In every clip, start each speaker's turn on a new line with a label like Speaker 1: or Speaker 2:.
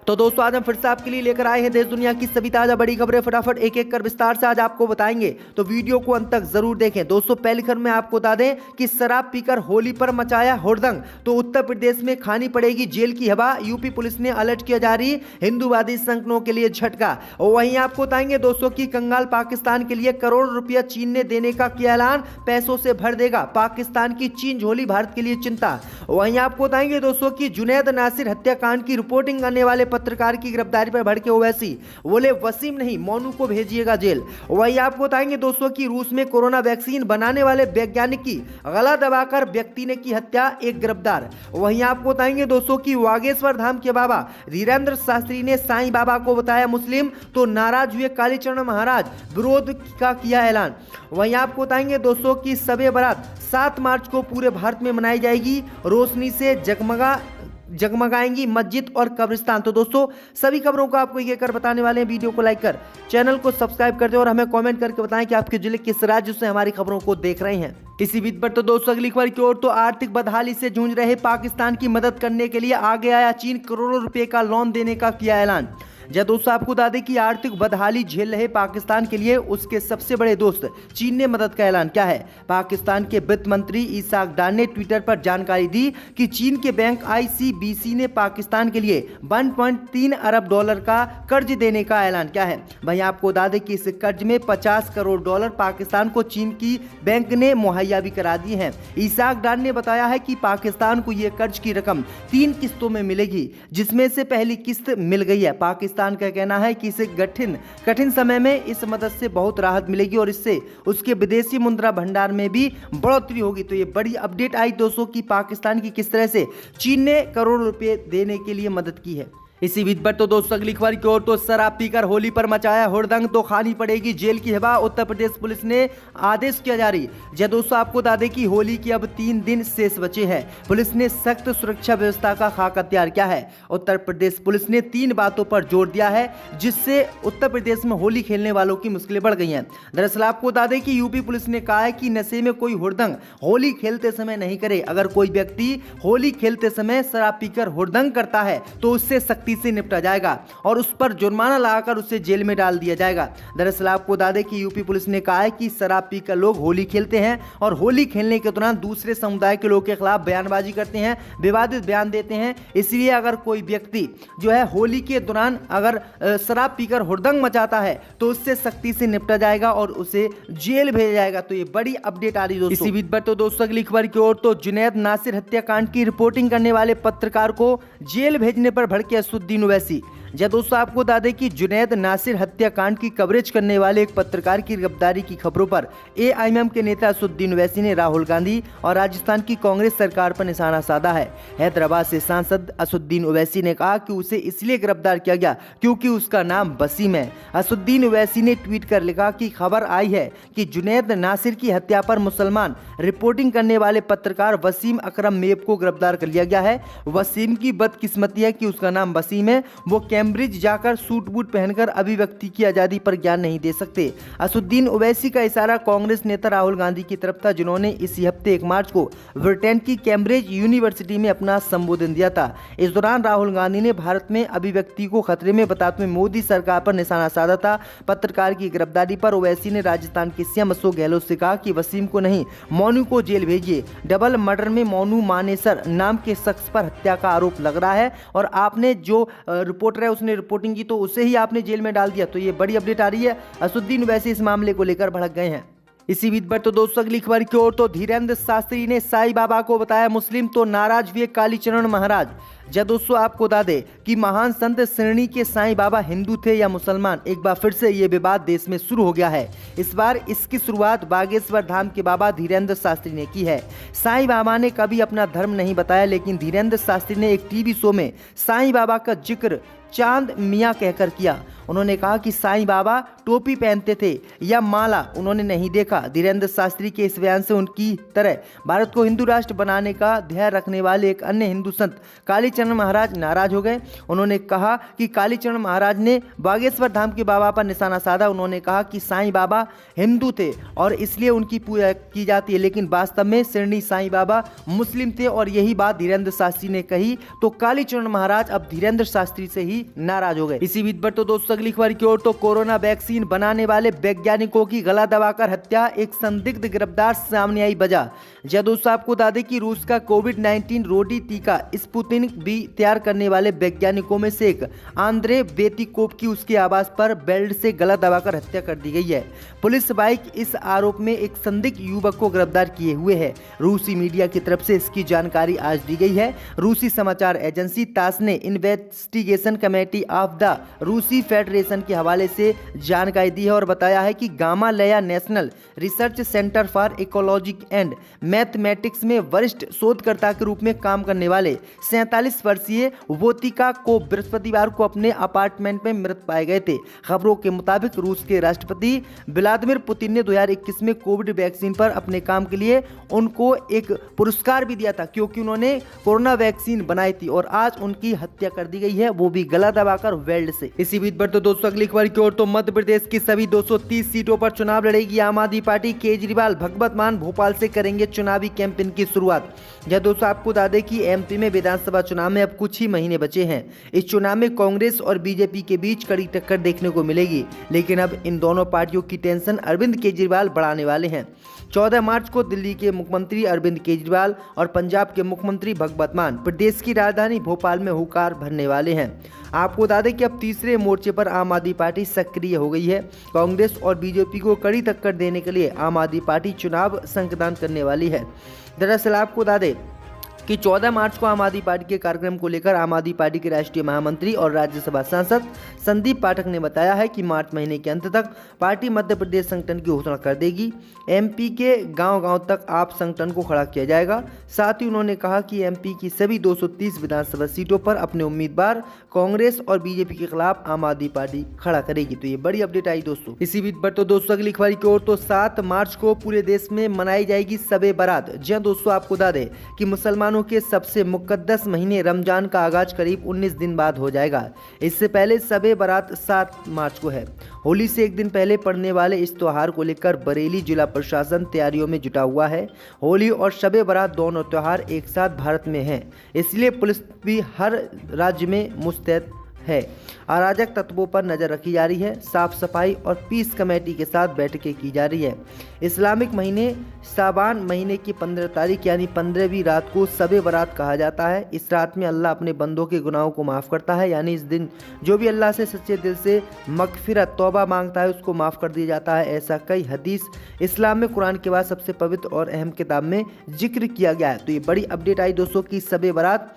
Speaker 1: तो दोस्तों आज हम फिर से आपके लिए लेकर आए हैं देश दुनिया की सभी ताजा बड़ी खबरें। फटाफट एक एक कर विस्तार से आज आपको बताएंगे, तो वीडियो को अंत तक जरूर देखें। दोस्तों पहली खबर में आपको बता दें कि शराब पीकर होली पर मचाया हुड़दंग, तो उत्तर प्रदेश में खानी पड़ेगी जेल की हवा। यूपी पुलिस ने अलर्ट किया जारी, हिंदूवादी संगठनों के लिए झटका। और वहीं आपको बताएंगे दोस्तों की कंगाल पाकिस्तान के लिए करोड़ रुपया चीन ने देने का किया ऐलान, पैसों से भर देगा पाकिस्तान की चीन झोली, भारत के लिए चिंता। वहीं आपको बताएंगे दोस्तों की जुनैद नासिर हत्याकांड की रिपोर्टिंग करने वाले पत्रकार की गिरफ्तारी पर भड़के ओवैसी, बोले वसीम नहीं मोनू को भेजिएगा जेल। वहीं आपको बताएंगे दोस्तों की रूस में कोरोना वैक्सीन बनाने वाले वैज्ञानिक की गला दबाकर व्यक्ति ने की हत्या, एक गिरफ्तार। वहीं आपको बताएंगे दोस्तों की वागेश्वर धाम के बाबा धीरेन्द्र शास्त्री ने साईं बाबा को बताया मुस्लिम, तो नाराज हुए कालीचरण महाराज, विरोध का किया ऐलान। वहीं आपको बताएंगे दोस्तों की शबे बारात 7 मार्च को पूरे भारत में मनाई जाएगी, रोशनी से जगमगाएंगी मस्जिद और कब्रिस्तान। तो दोस्तों सभी खबरों को आपको एक कर बताने वाले हैं। वीडियो को लाइक कर चैनल को सब्सक्राइब कर दें और हमें कमेंट करके बताएं कि आपके जिले किस राज्य से हमारी खबरों को देख रहे हैं। इसी बीच पर तो दोस्तों अगली खबर की ओर, तो आर्थिक बदहाली से जूझ रहे पाकिस्तान की मदद करने के लिए आगे आया चीन, करोड़ों रुपए का लोन देने का किया ऐलान। जब दोस्तों आपको बता दें कि आर्थिक बदहाली झेल रहे पाकिस्तान के लिए उसके सबसे बड़े दोस्त चीन ने मदद का ऐलान किया है। पाकिस्तान के वित्त मंत्री इसाक डार ने ट्विटर पर जानकारी दी कि चीन के बैंक ICBC ने पाकिस्तान के लिए 1.3 अरब डॉलर का कर्ज देने का ऐलान किया है। वहीं आपको बता दें कि इस कर्ज में 50 करोड़ डॉलर पाकिस्तान को चीन की बैंक ने मुहैया भी करा दिए हैं। इसाक डार ने बताया है कि पाकिस्तान को यह कर्ज की रकम 3 किस्तों में मिलेगी, जिसमें से पहली किस्त मिल गई है। पाकिस्तान का कहना है कि इसे कठिन समय में इस मदद से बहुत राहत मिलेगी और इससे उसके विदेशी मुद्रा भंडार में भी बढ़ोतरी होगी। तो ये बड़ी अपडेट आई दोस्तों कि पाकिस्तान की किस तरह से चीन ने करोड़ों रुपए देने के लिए मदद की है। इसी बीच पर तो दोस्तों अगली खबर की ओर, तो शराब पीकर होली पर मचाया हुड़दंग, तो खानी पड़ेगी जेल की हवा। उत्तर प्रदेश पुलिस ने आदेश किया जारी। जब दोस्तों आपको बता दें कि होली की अब 3 दिन शेष बचे हैं। पुलिस ने सख्त सुरक्षा व्यवस्था का खाका तैयार किया है। उत्तर प्रदेश पुलिस ने 3 बातों पर जोर दिया है जिससे उत्तर प्रदेश में होली खेलने वालों की मुश्किलें बढ़ गई हैं। दरअसल आपको बता दें कि यूपी पुलिस ने कहा है कि नशे में कोई हुड़दंग होली खेलते समय नहीं करे। अगर कोई व्यक्ति होली खेलते समय शराब पीकर हुड़दंग करता है तो उससे सख्ती से निपटा जाएगा और उस पर जुर्माना लगाकर उसे जेल में डाल दिया जाएगा। दरअसल आपको बता दें कि यूपी पुलिस ने कहा है कि शराब पीकर लोग होली खेलते हैं और होली खेलने के दौरान दूसरे समुदाय के लोगों के खिलाफ बयानबाजी करते हैं, विवादित बयान देते हैं। इसलिए अगर कोई व्यक्ति जो है होली के दौरान अगर शराब पीकर हुड़दंग मचाता है तो उससे सख्ती से निपटा जाएगा और उसे जेल भेजा जाएगा। तो ये बड़ी अपडेट आ रही है दोस्तों। इसी बीच पर तो दोस्तों अगली खबर की ओर, तो जुनैद नासिर हत्याकांड की रिपोर्टिंग करने वाले पत्रकार को जेल भेजने पर भड़के असुद्दीन ओवैसी। जब दोस्तों आपको बता दें कि जुनैद नासिर हत्याकांड की कवरेज करने वाले एक पत्रकार की गिरफ्तारी की खबरों पर AIM के नेता असुद्दीन ओवैसी ने राहुल गांधी और राजस्थान की कांग्रेस सरकार पर निशाना साधा है। हैदराबाद से सांसद असुद्दीन ओवैसी ने कहा कि उसे इसलिए गिरफ्तार किया गया क्योंकि उसका नाम वसीम है। असुद्दीन ओवैसी ने ट्वीट कर लिखा कि खबर आई है कि जुनैद नासिर की हत्या पर मुसलमान रिपोर्टिंग करने वाले पत्रकार वसीम अकरम मेब को गिरफ्तार कर लिया गया है। वसीम की बदकिस्मती है कि उसका नाम वसीम है, वो कैम्ब्रिज जाकर सूट बूट पहनकर अभिव्यक्ति की आजादी पर ज्ञान नहीं दे सकते। असुद्दीन ओवैसी का इशारा कांग्रेस नेता राहुल गांधी की तरफ था, जिन्होंने इसी हफ्ते 1 मार्च को ब्रिटेन की कैम्ब्रिज यूनिवर्सिटी में अपना संबोधन दिया था। इस दौरान राहुल गांधी ने भारत में अभिव्यक्ति को खतरे में बताते हुए मोदी सरकार पर निशाना साधा था। पत्रकार की गिरफ्तारी पर ओवैसी ने राजस्थान के CM अशोक गहलोत से कहा कि वसीम को नहीं मोनू को जेल भेजिए। डबल मर्डर में मोनू मानेसर नाम के शख्स पर हत्या का आरोप लग रहा है और आपने जो रिपोर्टर है उसने रिपोर्टिंग की तो उसे ही आपने जेल में डाल दिया। तो ये बड़ी अपडेट आ रही है। असुद्दीन ओवैसी इस मामले को लेकर भड़क गए हैं। इसी बीच पर तो दोस्तों अगली खबर की ओर, तो धीरेन्द्र शास्त्री ने साईं बाबा को बताया मुस्लिम, तो नाराज हुए कालीचरण महाराज। जब दोस्तों आपको बता दें कि महान संत श्रेणी के साईं बाबा हिंदू थे या मुसलमान, एक बार फिर से ये विवाद देश में शुरू हो गया है। इस बार इसकी शुरुआत बागेश्वर धाम के बाबा धीरेन्द्र शास्त्री ने की है। साईं बाबा ने कभी अपना धर्म नहीं बताया, लेकिन धीरेन्द्र शास्त्री ने एक टीवी शो में साईं बाबा का जिक्र चांद मियाँ कहकर किया। उन्होंने कहा कि साईं बाबा टोपी पहनते थे या माला उन्होंने नहीं देखा। धीरेन्द्र शास्त्री के इस बयान से उनकी तरह भारत को हिंदू राष्ट्र बनाने का ध्येय रखने वाले एक अन्य हिंदू संत कालीचरण महाराज नाराज हो गए। उन्होंने कहा कि कालीचरण महाराज ने बागेश्वर धाम के बाबा पर निशाना साधा। उन्होंने कहा कि साईं बाबा हिंदू थे और इसलिए उनकी पूजा की जाती है, लेकिन वास्तव में शिरडी साईं बाबा मुस्लिम थे और यही बात धीरेन्द्र शास्त्री ने कही। तो कालीचरण महाराज अब धीरेन्द्र शास्त्री से ही भी नाराज हो गए। इसी बीच पर तो दोस्तों अगली खबर की ओर, तो कोरोना वैक्सीन बनाने वाले वैज्ञानिकों की गला दबाकर हत्या, एक संदिग्ध गिरफ्तार सामने आई वजह। जय दोस्तों आपको बता दें कि रूस का कोविड-19 रोधी टीका स्पुतनिक भी तैयार करने वाले वैज्ञानिकों में से एक आंद्रे वेतिकोव की उसके आवास पर बेल्ट से गला दबाकर हत्या कर दी गई है। पुलिस बाइक इस आरोप में एक संदिग्ध युवक को गिरफ्तार किए हुए है। रूसी मीडिया की तरफ से इसकी जानकारी आज दी गई है। रूसी समाचार एजेंसी तास ने इन्वेस्टिगेशन कमेटी ऑफ द रूसी फेडरेशन के हवाले से जानकारी दी है और बताया है कि Gamaleya national research centre for ecology and mathematics में वरिष्ठ शोधकर्ता के रूप में काम करने वाले 47 वर्षीय वोतिका को बृहस्पतिवार को अपने अपार्टमेंट में मृत पाए गए थे। खबरों के मुताबिक रूस के राष्ट्रपति व्लादिमीर पुतिन ने 2021 में कोविड वैक्सीन पर अपने काम के लिए उनको एक पुरस्कार भी दिया था, क्योंकि उन्होंने कोरोना वैक्सीन बनाई थी और आज उनकी हत्या कर दी गई है, वो भी गला दबाकर वेल्ड से। इसी बीच पर तो दोस्तों अगली खबर की ओर, तो मध्य प्रदेश की सभी 230 सीटों पर चुनाव लड़ेगी आम आदमी पार्टी। केजरीवाल भगवत मान भोपाल से करेंगे चुनावी कैंपेन की शुरुआत। यह दोस्तों आपको बता दें कि एमपी में विधानसभा चुनाव में अब कुछ ही महीने बचे हैं। इस चुनाव में कांग्रेस और बीजेपी के बीच कड़ी टक्कर देखने को मिलेगी, लेकिन अब इन दोनों पार्टियों की टेंशन अरविंद केजरीवाल बढ़ाने वाले हैं। 14 मार्च को दिल्ली के मुख्यमंत्री अरविंद केजरीवाल और पंजाब के मुख्यमंत्री भगवत मान प्रदेश की राजधानी भोपाल में हुंकार भरने वाले हैं। आपको बता दें कि अब तीसरे मोर्चे पर आम आदमी पार्टी सक्रिय हो गई है। कांग्रेस और बीजेपी को कड़ी टक्कर देने के लिए आम आदमी पार्टी चुनाव संगठन करने वाली है। दरअसल आपको बता दें कि 14 मार्च को आम आदमी पार्टी के कार्यक्रम को लेकर आम आदमी पार्टी के राष्ट्रीय महामंत्री और राज्यसभा सांसद संदीप पाठक ने बताया है कि मार्च महीने के अंत तक पार्टी मध्य प्रदेश संगठन की घोषणा कर देगी। एमपी के गांव-गांव तक आप संगठन को खड़ा किया जाएगा। साथ ही उन्होंने कहा कि एमपी की सभी 230 विधानसभा सीटों पर अपने उम्मीदवार कांग्रेस और बीजेपी के खिलाफ आम आदमी पार्टी खड़ा करेगी। तो ये बड़ी अपडेट आई दोस्तों। इसी बीच पर तो दोस्तों अगली खबर की ओर, तो 7 मार्च को पूरे देश में मनाई जाएगी शब-ए बारात। जी दोस्तों आपको बता दें कि मुसलमानों के सबसे मुकद्दस महीने रमजान का आगाज करीब 19 दिन बाद हो जाएगा। इससे पहले शब-ए बारात 7 मार्च को है। होली से एक दिन पहले पड़ने वाले इस त्योहार को लेकर बरेली जिला प्रशासन तैयारियों में जुटा हुआ है। होली और शब-ए बारात दोनों त्योहार एक साथ भारत में हैं, इसलिए पुलिस भी हर राज्य में मुस्तैद है। अराजक तत्वों पर नजर रखी जा रही है। साफ सफाई और पीस कमेटी के साथ बैठकें की जा रही है। इस्लामिक महीने शाबान महीने की 15 तारीख यानी 15वीं रात को शब-ए बारात कहा जाता है। इस रात में अल्लाह अपने बंदों के गुनाहों को माफ़ करता है, यानी इस दिन जो भी अल्लाह से सच्चे दिल से मगफिरत तौबा मांगता है उसको माफ़ कर दिया जाता है। ऐसा कई हदीस इस्लाम में कुरान के बाद सबसे पवित्र और अहम किताब में जिक्र किया गया है। तो ये बड़ी अपडेट आई दोस्तों कि शब-ए बारात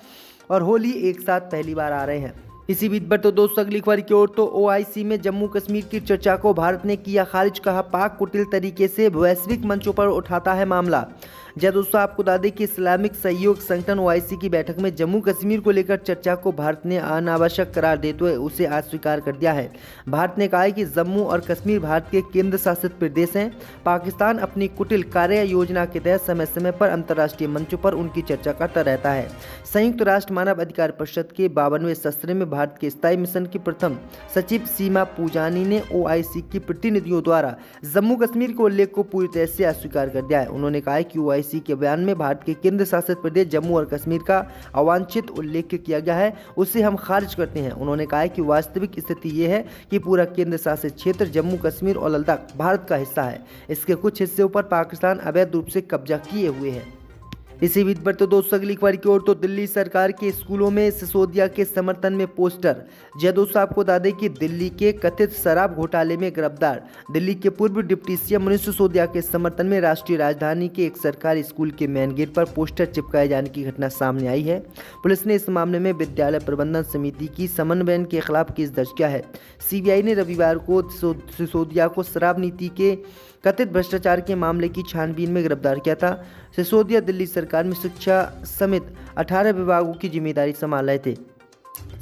Speaker 1: और होली एक साथ पहली बार आ रहे हैं। इसी बीच पर तो दोस्तों अगली खबर की ओर, तो ओआईसी में जम्मू कश्मीर की चर्चा को भारत ने किया खारिज। कहा पाक कुटिल तरीके से वैश्विक मंचों पर उठाता है मामला। जय दोस्तों आपको बता दें कि इस्लामिक सहयोग संगठन ओआईसी की बैठक में जम्मू कश्मीर को लेकर चर्चा को भारत ने अनावश्यक करार देते हुए उसे अस्वीकार कर दिया है। भारत ने कहा है कि जम्मू और कश्मीर भारत के केंद्र शासित प्रदेश हैं। पाकिस्तान अपनी कुटिल कार्य योजना के तहत समय समय पर अंतर्राष्ट्रीय मंचों पर उनकी चर्चा करता रहता है। संयुक्त राष्ट्र मानव अधिकार परिषद के 52वें सत्र में भारत के स्थायी मिशन की प्रथम सचिव सीमा पूजानी ने ओआईसी के प्रतिनिधियों द्वारा जम्मू कश्मीर के उल्लेख को पूरी तरह से अस्वीकार कर दिया है। उन्होंने कहा है कि ओआईसी के बयान में भारत के केंद्र शासित प्रदेश जम्मू और कश्मीर का अवांछित उल्लेख किया गया है, उसे हम खारिज करते हैं। उन्होंने कहा है कि वास्तविक स्थिति ये है कि पूरा केंद्र शासित क्षेत्र जम्मू कश्मीर और लद्दाख भारत का हिस्सा है। इसके कुछ हिस्सों पर पाकिस्तान अवैध रूप से कब्जा किए हुए है। इसी बीच पर तो दोस्तों अगली खबर की ओर, तो दिल्ली सरकार के स्कूलों में सिसोदिया के समर्थन में पोस्टर। जय दोस्तों आपको बता दें कि दिल्ली के कथित शराब घोटाले में गिरफ्तार दिल्ली के पूर्व डिप्टी सीएम मनीष सिसोदिया के समर्थन में राष्ट्रीय राजधानी के एक सरकारी स्कूल के मेन गेट पर पोस्टर चिपकाए जाने की घटना सामने आई है। पुलिस ने इस मामले में विद्यालय प्रबंधन समिति की समन्वयन के खिलाफ केस दर्ज किया है। सीबीआई ने रविवार को सिसोदिया को शराब नीति के कथित भ्रष्टाचार के मामले की छानबीन में गिरफ्तार किया था। सिसोदिया दिल्ली सरकार में शिक्षा समेत 18 विभागों की जिम्मेदारी संभाल रहे थे।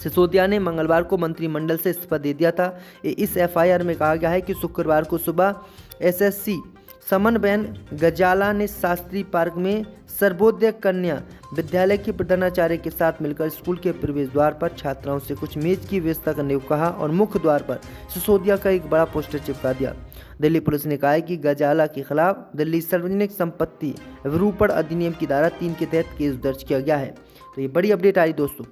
Speaker 1: सिसोदिया ने मंगलवार को मंत्रिमंडल से इस्तीफा दे दिया था। इस एफआईआर में कहा गया है कि शुक्रवार को सुबह एसएससी समन्वयन गजाला ने शास्त्री पार्क में सर्वोदय कन्या विद्यालय के प्रधानाचार्य के साथ मिलकर स्कूल के प्रवेश द्वार पर छात्राओं से कुछ मेज की व्यवस्था करने को कहा और मुख्य द्वार पर सिसोदिया का एक बड़ा पोस्टर चिपका दिया। दिल्ली पुलिस ने कहा है कि गजाला के खिलाफ दिल्ली सार्वजनिक संपत्ति विरूपण अधिनियम की धारा 3 के तहत केस दर्ज किया गया है। तो ये बड़ी अपडेट आ रही दोस्तों।